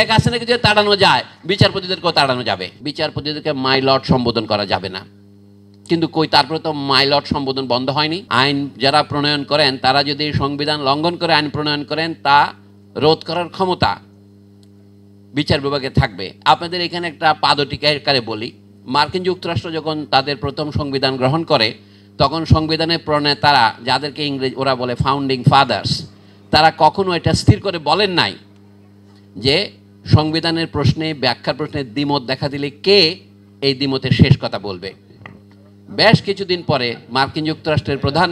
শেখ হাসিনাকে যদি তাড়ানো যায়, বিচারপতিদেরকেও তাড়ানো যাবে। বিচারপতিদেরকে মাই লর্ড সম্বোধন করা যাবে না, কিন্তু কই তারপরে তো মাই লর্ড সম্বোধন বন্ধ হয়নি। আইন যারা প্রণয়ন করেন তারা যদি সংবিধান লঙ্ঘন করে আইন প্রণয়ন করেন, তা রোধ করার ক্ষমতা বিচার বিভাগে থাকবে। আপনাদের এখানে একটা পাদটিকারে বলি, মার্কিন যুক্তরাষ্ট্র যখন তাদের প্রথম সংবিধান গ্রহণ করে, তখন সংবিধানের প্রণেতারা, যাদেরকে ইংরেজি ওরা বলে ফাউন্ডিং ফাদার্স, তারা কখনো এটা স্থির করে বলেন নাই যে সংবিধানের প্রশ্নে, ব্যাখ্যার প্রশ্নে দ্বিমত দেখা দিলে কে এই দ্বিমতের শেষ কথা বলবে। বেশ কিছুদিন পরে মার্কিন যুক্তরাষ্ট্রের প্রধান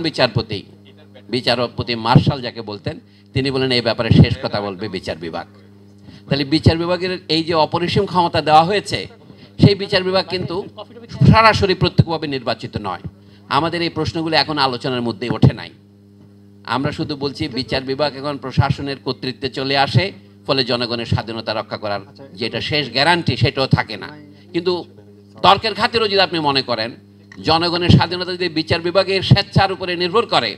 বিচারপতি মার্শাল যাকে বলতেন, তিনি বলেন এই ব্যাপারে শেষ কথা বলবে বিচার বিভাগ। তাহলে বিচার বিভাগের এই যে অপরিসীম ক্ষমতা দেওয়া হয়েছে, সেই বিচার বিভাগ কিন্তু সরাসরি প্রত্যক্ষভাবে নির্বাচিত নয়। আমাদের এই প্রশ্নগুলো এখন আলোচনার মধ্যে ওঠে নাই। আমরা শুধু বলছি বিচার বিভাগ এখন প্রশাসনের কর্তৃত্বে চলে আসে, ফলে জনগণের স্বাধীনতা রক্ষা করার যেটা শেষ গ্যারান্টি সেটাও থাকে না। কিন্তু তর্কের খাতিরও যদি আপনি মনে করেন জনগণের স্বাধীনতা যদি বিচার বিভাগের স্বেচ্ছার উপরে নির্ভর করে,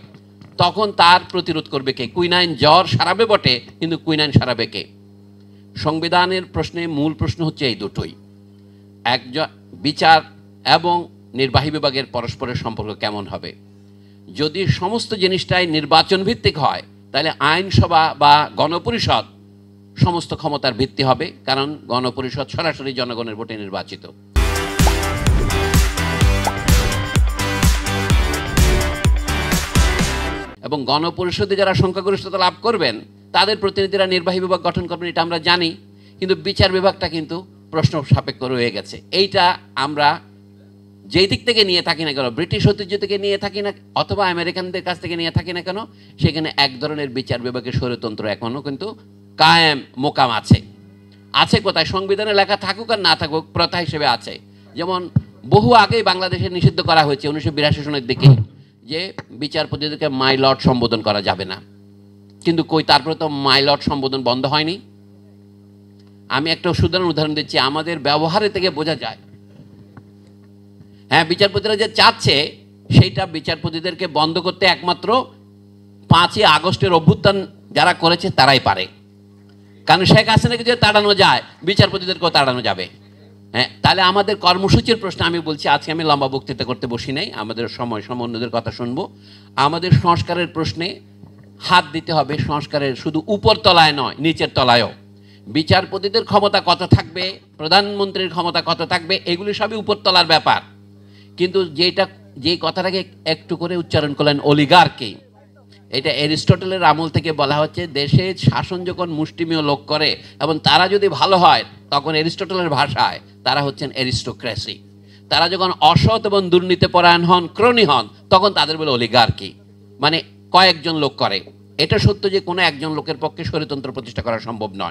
তখন তার প্রতিরোধ করবে কে? কুইনাইন জ্বর সারাবে বটে, কিন্তু কুইনাইন সারাবে কে? সংবিধানের প্রশ্নে মূল প্রশ্ন হচ্ছে এই দুটোই, একজন বিচার এবং নির্বাহী বিভাগের পরস্পরের সম্পর্ক কেমন হবে। যদি সমস্ত জিনিসটাই নির্বাচন ভিত্তিক হয়, তাহলে আইনসভা বা গণপরিষদ সমস্ত ক্ষমতার ভিত্তি হবে, কারণ গণপরিষদ সরাসরি জনগণের ভোটে নির্বাচিত। এবং গণপরিষদে যারা সংখ্যাগরিষ্ঠতা লাভ করবেন তাদের প্রতিনিধিরা নির্বাহী বিভাগ গঠন করবেন, এটা আমরা জানি। কিন্তু বিচার বিভাগটা কিন্তু প্রশ্ন সাপেক্ষ রয়ে গেছে। এইটা আমরা যেই দিক থেকে নিয়ে থাকি না কেন, ব্রিটিশ ঐতিহ্য থেকে নিয়ে থাকি না অথবা আমেরিকানদের কাছ থেকে নিয়ে থাকি না কেন, সেখানে এক ধরনের বিচার বিভাগের স্বৈরতন্ত্র এখনও কিন্তু কায়েম মোকাম আছে। কোথায়? সংবিধানে লেখা থাকুক আর না থাকুক, প্রথা হিসেবে আছে। যেমন বহু আগেই বাংলাদেশে নিষিদ্ধ করা হয়েছে 1982 সনের দিকে যে বিচারপতিদেরকে মাই লর্ড সম্বোধন করা যাবে না, কিন্তু কই তারপরে তো মাই লর্ড সম্বোধন বন্ধ হয়নি। আমি একটা সুন্দর উদাহরণ দিচ্ছি, আমাদের ব্যবহারে থেকে বোঝা যায়। হ্যাঁ, বিচারপতিরা যে চাচ্ছে সেইটা বিচারপতিদেরকে বন্ধ করতে একমাত্র 5ই আগস্টের অভ্যুত্থান যারা করেছে তারাই পারে। কারণ শেখ হাসিনাকে যদি তাড়ানো যায়, বিচারপতিদেরকেও তাড়ানো যাবে। হ্যাঁ, তাহলে আমাদের কর্মসূচির প্রশ্ন আমি বলছি, আজকে আমি লম্বা বক্তৃতা করতে বসি নাই, আমাদের সময় অন্যদের কথা শুনবো। আমাদের সংস্কারের প্রশ্নে হাত দিতে হবে, সংস্কারের শুধু উপর তলায় নয়, নিচের তলায়ও। বিচারপতিদের ক্ষমতা কত থাকবে, প্রধানমন্ত্রীর ক্ষমতা কত থাকবে, এগুলি সবই উপরতলার ব্যাপার। কিন্তু যেই কথাটাকে একটু করে উচ্চারণ করলেন অলিগার্কি, এটা অ্যারিস্টটলের আমল থেকে বলা হচ্ছে, দেশে শাসন যখন মুষ্টিমেয় লোক করে এবং তারা যদি ভালো হয়, তখন অ্যারিস্টটলের ভাষায় তারা হচ্ছেন অ্যারিস্টোক্রেসি। তারা যখন অসৎ এবং দুর্নীতিপরায়ণ হন, ক্রোনি হন, তখন তাদের বলে অলিগার্কি, মানে কয়েকজন লোক করে। এটা সত্য যে কোনো একজন লোকের পক্ষে স্বৈরতন্ত্র প্রতিষ্ঠা করা সম্ভব নয়।